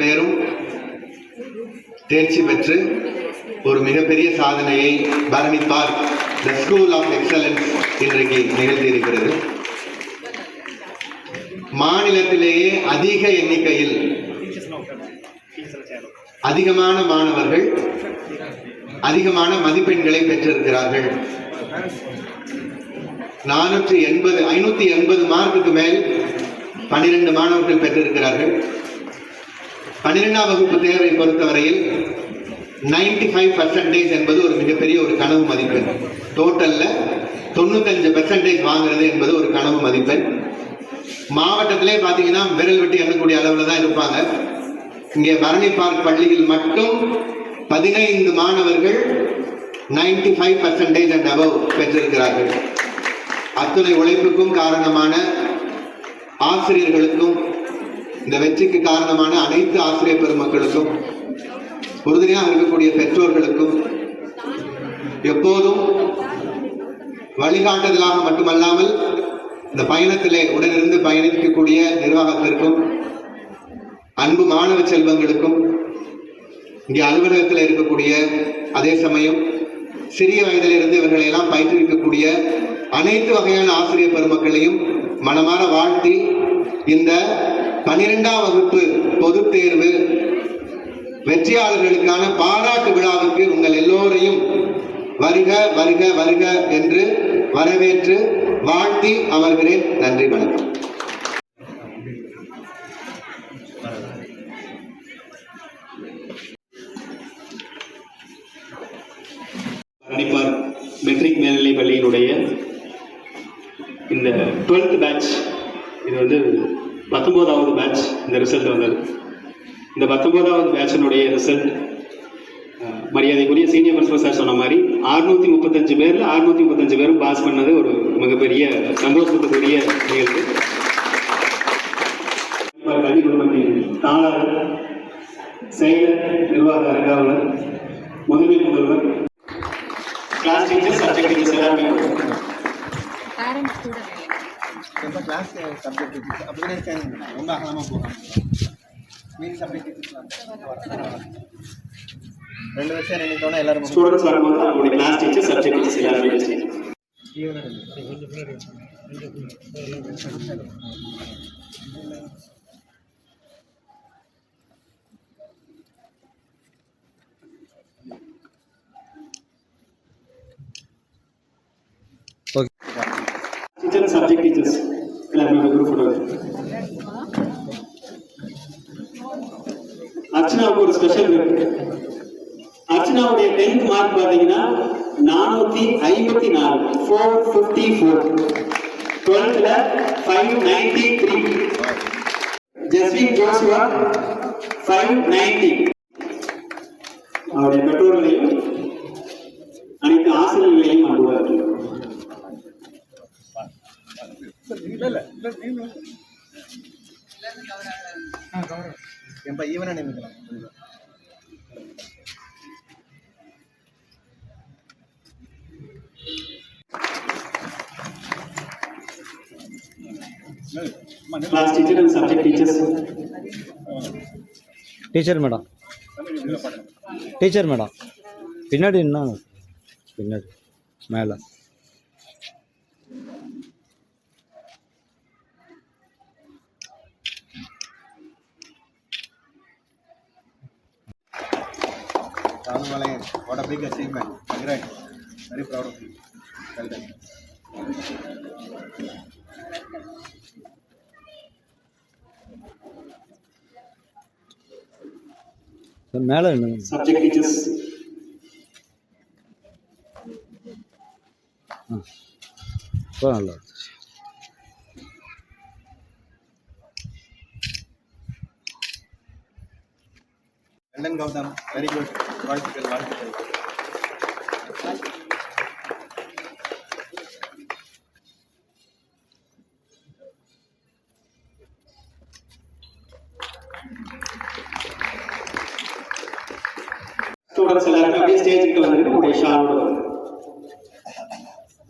பேரும் தேர்ச்சி பெற்று ஒரு மிகப்பெரிய சாதனையை Bharani park the school of excellence இன்றைக்கு நிகழ்த்தியிருக்கிறது. மாநிலத்திலேயே அதிக எண்ணிக்கையில் அதிகமான மாணவர்கள் அதிகமான மதிப்பெண்களை பெற்றிருக்கிறார்கள். 580 மார்க்குக்கு மேல் 12 மாணவர்கள் பெற்றிருக்கிறார்கள். 12ஆம் வகுப்பு தேர்வை பொறுத்தவரையில் 95% என்பது ஒரு மிகப்பெரிய ஒரு கனவு மதிப்பெண். டோட்டல்ல 95% வாங்குறது என்பது ஒரு கனவு மதிப்பெண். மாவட்டத்திலே பார்த்தீங்கன்னா விரல் விட்டு எண்ணக்கூடிய அளவில் தான் இருப்பாங்க. இங்கே பரணி பார்க் பள்ளியில் மட்டும் 15 மாணவர்கள் 95% and above பெற்றிருக்கிறார்கள். அத்துணை உழைப்புக்கும் காரணமான ஆசிரியர்களுக்கும், இந்த வெற்றிக்கு காரணமான அனைத்து ஆசிரியர் பெருமக்களுக்கும், உறுதுணையாக இருக்கக்கூடிய பெற்றோர்களுக்கும், எப்போதும் வழிகாட்டுதலாக மட்டுமல்லாமல் இந்த பயணத்திலே உடனிருந்து பயணிக்கக்கூடிய நிர்வாகத்திற்கும், அன்பு மாணவ செல்வங்களுக்கும், இங்கே அலுவலகத்தில் இருக்கக்கூடிய, அதே சமயம் சிறிய வயதிலிருந்து இவர்களை எல்லாம் பயிற்றுவிக்கக்கூடிய அனைத்து வகையான ஆசிரியர் பெருமக்களையும் மனமாற வாழ்த்தி, இந்த 12ஆம் வகுப்பு பொதுத் தேர்வு வெற்றியாளர்களுக்கான பாராட்டு விழாவுக்கு உங்கள் எல்லோரையும் வருக வருக வருக என்று வரவேற்று வாழ்த்தி அமர்கிறேன். நன்றி, வணக்கம். பரணிப்பார் மெட்ரிக் மேல்நிலை பள்ளியினுடைய இந்த 12th பேட்ச், இது வந்து 19வது பேட்ச் இந்த ரிசல்ட் வந்தது. இந்த 19வது பேட்சினுடைய ரிசல்ட் மரியாதைக்குரிய சீனியர் பிரின்சிபல் சார் சொன்ன மாதிரி 635 பேரில் 635 பேரும் பாஸ் பண்ணது ஒரு மிகப்பெரிய சந்தோஷத்துக்குரிய நிகழ்வு. கல்வி குழுமத்தின் தாளர், செயலர், நிர்வாக அலுவலர், முதன்மை முதல்வர், கிளாஸ் டீச்சர், சப்ஜெக்ட் டீச்சர்ஸ் எல்லாருமே கிளாஸ் சப்ஜெக்ட் டீச்சர்ஸ் அப்படியே இருக்காங்க. ரொம்ப அகலமாக போகிறாங்க. மீதி சப்ஜெக்ட் டீச்சர்ஸ் 2 வருஷம் நினைத்தோன்னா எல்லாரும் ஸ்டூடெண்ட்ஸ் வரும்போது அவங்களுடைய கிளாஸ் டீச்சர், சப்ஜெக்ட் டீச்சர்ஸ் எல்லாருமே டீச்சர், சப்ஜெக்ட் டீச்சர்ஸ் எல்லாருமே குரூப் ஃபோட்டோ. அர்ச்சனாவுக்கு ஒரு ஸ்பெஷல் இருக்கு. அர்ச்சனாவுடைய 10th மார்க் பார்த்தீங்கன்னா 454, 454. 12th 593. ஜஸ்வின் ஜோசுவா 590. அவருடைய பெற்றோர்களையும் அனைத்து ஆசிரியர்களையும் அனுப்புவார்கள். ஈவனா நினைக்கலாம். Class teacher and subject teachers. Teacher madam, teacher madam, பின்னாடி என்ன, பின்னாடி மேலே What a big achievement. Congrats. Very proud of you. Well done. மேலே என்ன Subject teachers. நல்லா London Gautam, very good. வாழ்த்துக்கள், வாழ்த்துக்கள். ஸ்டூடெண்ட்ஸ் எல்லாருமே அப்படியே ஸ்டேஜுக்கு வந்துட்டு உடைய ஷாலோட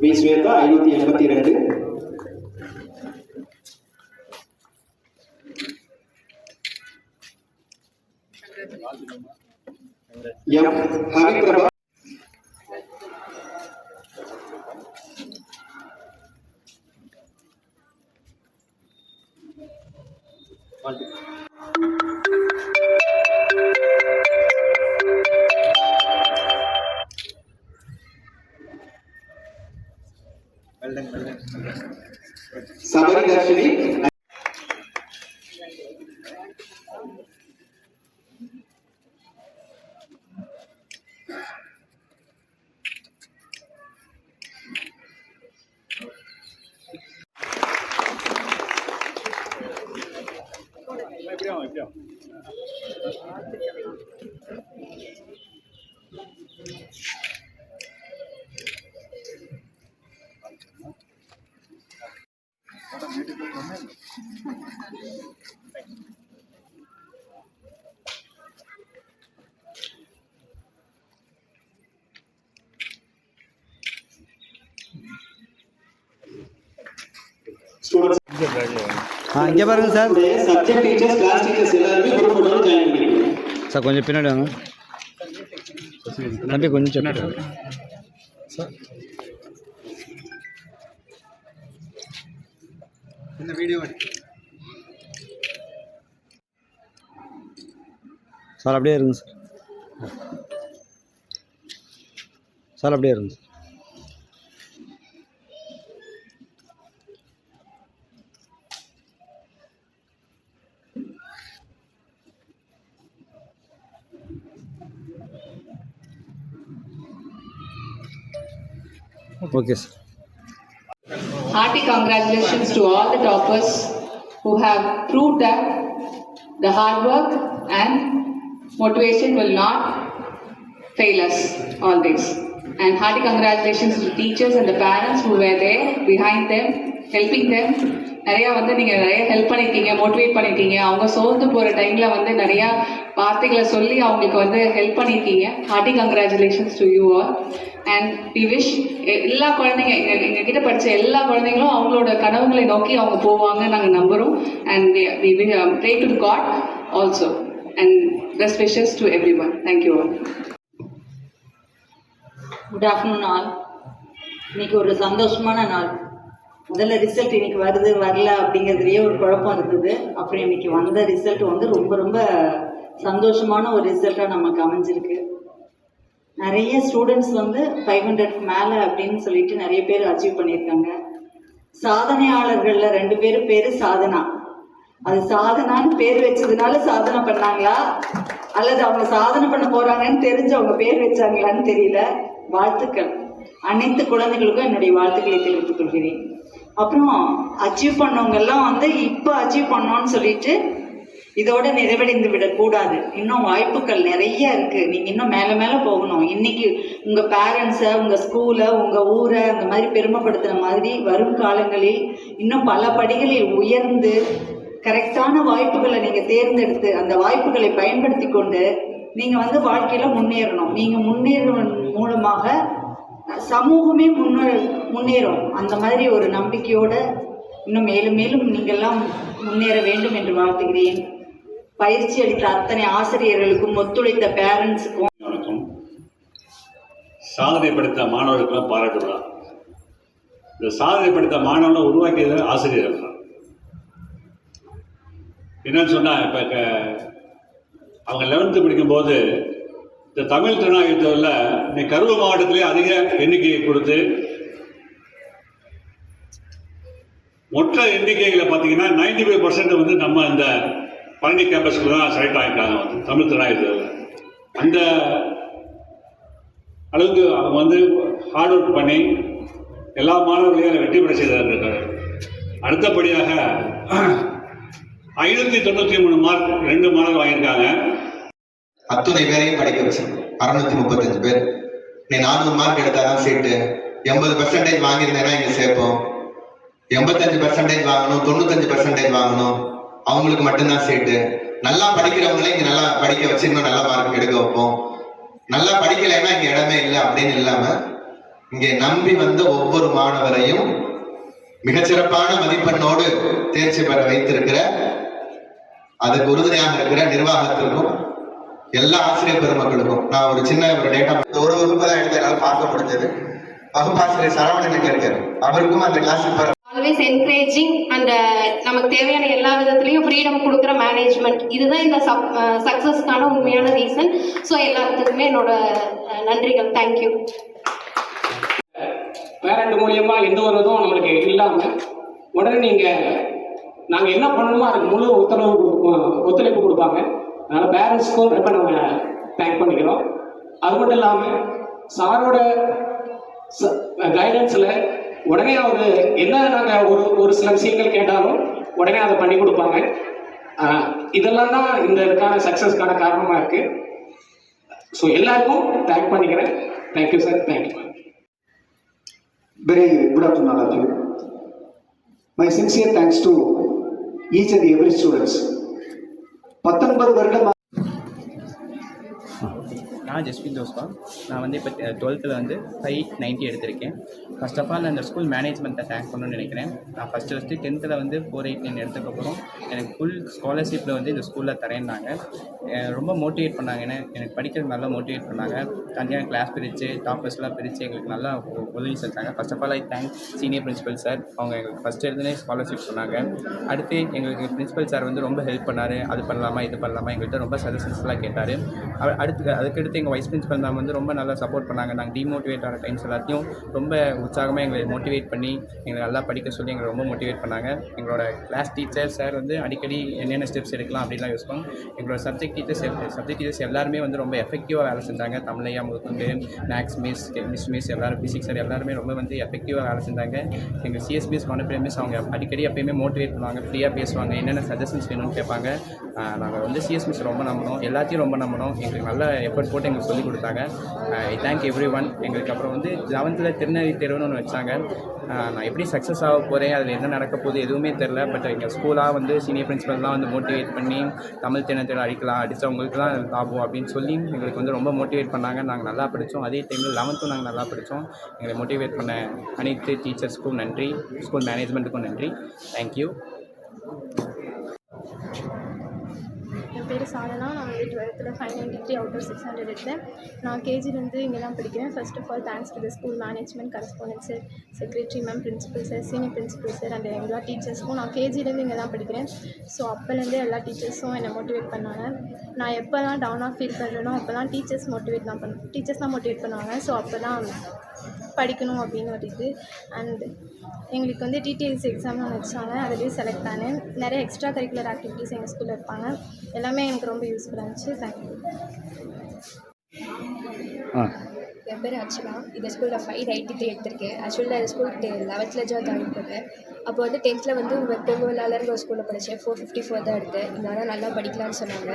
வி ஸ்வேதா 582. எம் ஹரிபிரபா, சபரி தர்ஷினி, இங்கே பாருங்க sir. Subject teachers, class teachers எல்லாருமே குரூப் போட்டு ஜாயின் பண்ணிக்கணும். சார் கொஞ்சம் பின்னாடி வாங்க தம்பி, கொஞ்சம் பின்னாடி சார். இந்த வீடியோ சார் அப்படியே இருங்க சார். சார் அப்படியே இருங்க sir. Okay, sir. Hearty congratulations to all the toppers who have proved that the hard work and motivation will not fail us always. And hearty congratulations to the teachers and the parents who were there behind them, helping them. நிறையா நீங்கள் நிறைய help பண்ணியிருக்கீங்க, motivate பண்ணியிருக்கீங்க. அவங்க சோர்ந்து போகிற டைமில் நிறையா வார்த்தைகளை சொல்லி அவங்களுக்கு ஹெல்ப் பண்ணியிருக்கீங்க. Hearty congratulations to you all. And we wish எல்லா குழந்தைங்க எங்ககிட்ட படித்த எல்லா குழந்தைங்களும் அவங்களோட கனவுகளை நோக்கி அவங்க போவாங்கன்னு நாங்கள் நம்புகிறோம். And we pray to God also. And best wishes to everyone. Thank you all. Good afternoon all. இன்னைக்கு ஒரு சந்தோஷமான நாள். முதல்ல ரிசல்ட் இன்னைக்கு வருது வரல அப்படிங்கிறதுலேயே ஒரு குழப்பம் இருந்தது. அப்புறம் இன்னைக்கு வந்த ரிசல்ட் ரொம்ப ரொம்ப சந்தோஷமான ஒரு ரிசல்ட்டாக நமக்கு அமைஞ்சிருக்கு. நிறைய ஸ்டூடெண்ட்ஸ் 500க்கு மேலே அப்படின்னு சொல்லிட்டு நிறைய பேர் அச்சீவ் பண்ணியிருக்காங்க. சாதனையாளர்களில் 2 பேர் சாதனா. அது சாதனான்னு பேர் வச்சதுனால சாதனை பண்ணாங்களா அல்லது அவங்க சாதனை பண்ண போகிறாங்கன்னு தெரிஞ்சு அவங்க பேர் வச்சாங்களான்னு தெரியல. வாழ்த்துக்கள். அனைத்து குழந்தைகளுக்கும் என்னுடைய வாழ்த்துக்களை தெரிவித்துக் கொள்கிறேன். அப்புறம் அச்சீவ் பண்ணவங்கெல்லாம் இப்போ அச்சீவ் பண்ணோன்னு சொல்லிட்டு இதோட நிறைவடைந்து விடக்கூடாது. இன்னும் வாய்ப்புகள் நிறைய இருக்குது. நீங்கள் இன்னும் மேலே மேலே போகணும். இன்னைக்கு உங்கள் பேரண்ட்ஸை, உங்கள் ஸ்கூலை, உங்கள் ஊரை அந்த மாதிரி பெருமைப்படுத்துகிற மாதிரி வரும் காலங்களில் இன்னும் பல படிகளில் உயர்ந்து கரெக்டான வாய்ப்புகளை நீங்கள் தேர்ந்தெடுத்து அந்த வாய்ப்புகளை பயன்படுத்தி கொண்டு நீங்கள் வாழ்க்கையில் முன்னேறணும். நீங்கள் முன்னேறுவதன் மூலமாக சமூகமே முன்னேறும். அந்த மாதிரி ஒரு நம்பிக்கையோடு இன்னும் மேலும் மேலும் நீங்கள்லாம் முன்னேற வேண்டும் என்று வாழ்த்துகிறேன். பயிற்சி அளித்த அத்தனை ஆசிரியர்களுக்கும், ஒத்துழைத்த பேரண்ட்ஸுக்கும் வணக்கம். சாதனைப்படுத்த மாணவர்களுக்கெல்லாம் பாராட்டுதான். இந்த சாதனைப்படுத்த மாணவனை உருவாக்கியது ஆசிரியர்கள் தான். என்னன்னு சொன்னால், இப்போ அவங்க 11th படிக்கும்போது இந்த தமிழ் திறனாய்வுல இன்னைக்கு கரூர் மாவட்டத்திலே அதிக எண்ணிக்கையை கொடுத்து மொத்த எண்ணிக்கைகளை பார்த்தீங்கன்னா 95% நம்ம இந்த பழனி கேம்பஸ்க்கு தான் செலக்ட் ஆகிட்டாங்க தமிழ் திறனாய்வுல. அந்த அளவுக்கு அவங்க ஹார்ட் ஒர்க் பண்ணி எல்லா மாணவர்களையும் வெற்றி பெற செய்திருக்காரு. அடுத்தபடியாக 593 மார்க் 2 மாணவர்கள் வாங்கியிருக்காங்க. அத்துணை பேரையும் படிக்க வச்சு 635 பேர். நீ 400 மார்க் எடுத்தாதான் சீட்டு. 80% வாங்கியிருந்தேன்னா இங்க சேர்ப்போம். 85% வாங்கணும், 95% வாங்கணும், அவங்களுக்கு மட்டும்தான் சீட்டு. நல்லா படிக்கிறவங்களே இங்க நல்லா படிக்க வச்சு இன்னும் நல்ல மார்க் எடுக்க வைப்போம். நல்லா படிக்கலைன்னா இங்க இடமே இல்லை அப்படின்னு இல்லாம இங்கே நம்பி வந்த ஒவ்வொரு மாணவரையும் மிகச்சிறப்பான மதிப்பெண்ணோடு தேர்ச்சி பெற வைத்திருக்கிற, அதுக்கு உறுதுணையாக இருக்கிற நிர்வாகத்திற்கும் எல்லா ஆசிரியர் பெருமக்களுக்கும் நான் ஒரு சின்ன ஒரு டேட்டா ஒரு வகுப்பு தான் எடுத்து என்னால் பார்க்க முடிஞ்சது. வகுப்பாசிரியர் சரவணன் இருக்காரு, அவருக்கும் அந்த கிளாஸ் ஆல்வேஸ் என்கரேஜிங் அண்ட் நமக்கு தேவையான எல்லா விதத்துலையும் ஃப்ரீடம் கொடுக்குற மேனேஜ்மெண்ட், இதுதான் இந்த சக்ஸஸ்க்கான உண்மையான ரீசன். ஸோ எல்லாத்துக்குமே என்னோட நன்றிகள். தேங்க்யூ. பேரண்ட் மூலியமா எந்த ஒரு இதுவும் நம்மளுக்கு இல்லாமல் உடனே நாங்கள் என்ன பண்ணணுமோ அதுக்கு முழு ஒத்துழைப்பு கொடுப்பாங்க. அதனால் பேரண்ட்ஸ்க்கும் ரொம்ப நாங்கள் தேங்க் பண்ணிக்கிறோம். அது மட்டும் இல்லாமல் சாரோட கைடன்ஸில் உடனே அவர் என்ன நாங்கள் ஒரு சில விஷயங்கள் கேட்டாலும் உடனே அதை பண்ணி கொடுப்பாங்க. இதெல்லாம் தான் இந்த இதுக்கான சக்ஸஸ்க்கான காரணமாக இருக்குது. ஸோ எல்லாருக்கும் தேங்க் பண்ணிக்கிறேன். Thank you sir. Thank you. Very good afternoon, all of you. My sincere thanks to each and every students. 19 வருடம் நான் ஜஸ்பின் ஜோஸ்பா. நான் வந்து இப்போ 12th வந்து 590 எடுத்திருக்கேன். ஃபர்ஸ்ட் ஆஃப் ஆல் அந்த ஸ்கூல் மேனேஜ்மெண்ட்டை தேங்க் பண்ணணும்னு நினைக்கிறேன். நான் ஃபஸ்ட்டு 10th வந்து 489 எடுத்ததுக்கப்புறம் எனக்கு ஃபுல் ஸ்காலர்ஷிப்பில் வந்து இந்த ஸ்கூலில் தரேன்னாங்க. ரொம்ப மோட்டிவேட் பண்ணாங்க. எனக்கு படிக்கிறது நல்லா மோட்டிவேட் பண்ணாங்க. தனியாக கிளாஸ் பிரித்து டாப்பர்ஸ்லாம் பிரித்து எங்களுக்கு நல்லா உதவி செஞ்சாங்க. First of all I thank senior principal sir. அவங்க எங்களுக்கு ஃபஸ்ட்டு இருந்தே ஸ்காலர்ஷிப் சொன்னாங்க. அடுத்து எங்களுக்கு பிரின்சிபல் சார் வந்து ரொம்ப ஹெல்ப் பண்ணார். அது பண்ணலாமா இது பண்ணலாமா எங்கள்கிட்ட ரொம்ப சஜஷன்ஸ்லாம் கேட்டார். அதுக்கடுத்து எங்கள் வைஸ் பிரின்சிபல் மேம் வந்து ரொம்ப நல்லா சப்போர்ட் பண்ணாங்க. நாங்கள் டிமோட்டிவேட் ஆன டைம்ஸ் எல்லாத்தையும் ரொம்ப உற்சாகமாக எங்களை மோட்டிவேட் பண்ணி எங்களை நல்லா படிக்க சொல்லி எங்களை ரொம்ப மோட்டிவேட் பண்ணாங்க. எங்களோட கிளாஸ் டீச்சர் சார் வந்து அடிக்கடி என்னென்ன ஸ்டெப்ஸ் எடுக்கலாம் அப்படின்லாம் யூஸ் பண்ணுவோம். எங்களோட சப்ஜெக்ட் டீச்சர்ஸ் எல்லாருமே வந்து ரொம்ப எஃபெக்டிவாக வேலை செஞ்சாங்க. தமிழையா முதற்கொண்டு மேக்ஸ் மிஸ், கெமிஸ்ட்ரி மிஸ் எல்லாரும், ஃபிசிக்ஸ் சார் எல்லாருமே ரொம்ப வந்து எஃபெக்டிவாக வேலை செஞ்சாங்க. எங்கள் சிஎஸ் மிஸ் மனப்பிரியா மிஸ் அவங்க அடிக்கடி எப்பயுமே மோட்டிவேட் பண்ணுவாங்க, ஃப்ரீயாக பேசுவாங்க, என்னென்ன சஜஷன்ஸ் வேணும்னு கேட்பாங்க. நாங்கள் வந்து சிஎஸ் மிஸ் ரொம்ப நம்பணும், எல்லாத்தையும் ரொம்ப நம்பணும். எங்களுக்கு நல்ல எஃபர்ட் போட்டு எங்களுக்கு சொல்லிக் கொடுத்தாங்க. I thank every one. எங்களுக்கு அப்புறம் வந்து 11th திருநெல்வேலி தேர்வுன்னு ஒன்று வச்சாங்க. நான் எப்படி சக்ஸஸ் ஆக போகிறேன், அதில் என்ன நடக்க போகுது எதுவுமே தெரில. பட் எங்கள் ஸ்கூலாக வந்து சீனியர் பிரின்சிபல்லாம் வந்து மோட்டிவேட் பண்ணி தமிழ் தினத்தில் அடித்தவங்களுக்கு தான் லாபம் அப்படின்னு சொல்லி எங்களுக்கு வந்து ரொம்ப மோட்டிவேட் பண்ணாங்க. நாங்கள் நல்லா படித்தோம். அதே டைமில் 11th நாங்கள் நல்லா படித்தோம். எங்களை மோட்டிவேட் பண்ண அனைத்து டீச்சர்ஸ்க்கும் நன்றி, ஸ்கூல் மேனேஜ்மெண்ட்டுக்கும் நன்றி. தேங்க்யூ. என் பேர் சாதனா. நான் வந்து 12th 593 அவுட் ஆஃப் 600 எடுத்தேன். நான் கேஜிலேருந்து இங்கே தான் படிக்கிறேன். First of all thanks to the school management, correspondent sir, secretary ma'am, principal sir, senior principal sir and எல்லா டீச்சர்ஸ்க்கும். நான் கேஜிலேருந்து இங்கே தான் படிக்கிறேன். ஸோ அப்போலேருந்தே எல்லா டீச்சர்ஸும் என்னை மோட்டிவேட் பண்ணாங்க. நான் எப்போல்லாம் டவுனாக ஃபீல் பண்ணுறேனோ அப்போல்லாம் டீச்சர்ஸ் தான் மோட்டிவேட் பண்ணுவாங்க. ஸோ அப்போ தான் படிக்கணும் அப்படின்னு ஒரு இது. அண்ட் எங்களுக்கு வந்து டிடிஎஸ் எக்ஸாம் வச்சாங்க, அதுலேயே செலக்ட் ஆனேன். நிறைய எக்ஸ்ட்ரா கரிக்குலர் ஆக்டிவிட்டீஸ் எங்கள் ஸ்கூலில் இருப்பாங்க. எல்லாமே எனக்கு ரொம்ப யூஸ்ஃபுல்லாக இருந்துச்சு. தேங்க்யூ. என் பேர் அர்ச்சனா. இந்த ஸ்கூலில் 593 எடுத்திருக்கேன். ஆக்சுவலாக இந்த ஸ்கூல் 11th ஜாயின் பண்ணேன். அப்போ வந்து 10th வந்து திருவள்ளாளர் ஒரு ஸ்கூலில் படித்தேன். 454 தான் எடுத்தேன். இதனால நல்லா படிக்கலான்னு சொன்னாங்க.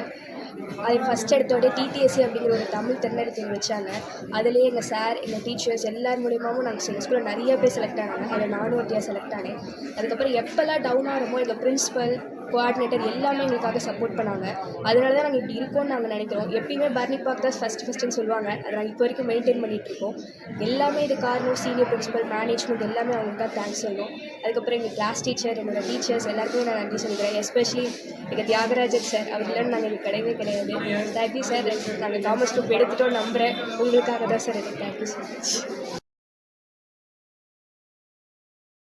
அது ஃபஸ்ட் எடுத்தோடய டிடிஎஸ்சி அப்படிங்கிற ஒரு தமிழ் திறனறிவு வச்சாங்க. அதுலேயே எங்கள் சார், எங்கள் டீச்சர்ஸ் எல்லார் மூலியமாகவும் நாங்கள் எங்கள் ஸ்கூலில் நிறைய பேர் செலக்ட் ஆனாங்க. அதில் நானும் ஒருத்தியாக செலக்ட் ஆனேன். அதுக்கப்புறம் எப்போல்லாம் டவுன் ஆகிறோமோ எங்கள் பிரின்ஸிபல், கோஆர்டினேட்டர் எல்லாமே எங்களுக்காக சப்போர்ட் பண்ணாங்க. அதனால தான் நாங்கள் இப்படி இருக்கோம்னு நாங்கள் நினைக்கிறோம். எப்பயுமே பர்னி பார்க் தான் ஃபஸ்ட்டுன்னு சொல்லுவாங்க. அதை நாங்கள் இப்போ வரைக்கும் மெயின்டைன் பண்ணிகிட்ருக்கோம். எல்லாமே இது காரணம் சீனியர் பிரின்சிபல், மேனேஜ்மெண்ட் எல்லாமே அவங்களுக்கு தான் தேங்க்ஸ் சொல்லுவோம். அதுக்கப்புறம் எங்கள் கிளாஸ் டீச்சர், என்னோட டீச்சர்ஸ் எல்லாருக்குமே நான் நன்றி சொல்லிக்கிறேன். எஸ்பெஷலி எங்கள் தியாகராஜன் சார், அவர் இல்லைன்னு நாங்கள் எங்களுக்கு கிடையவே கிடையாது. Thank you sir. நாங்கள் காமர்ஸ் குரூப் எடுத்துட்டோம் நம்புகிறேன். உங்களுக்காக தான் சார் இது. Thank you so much.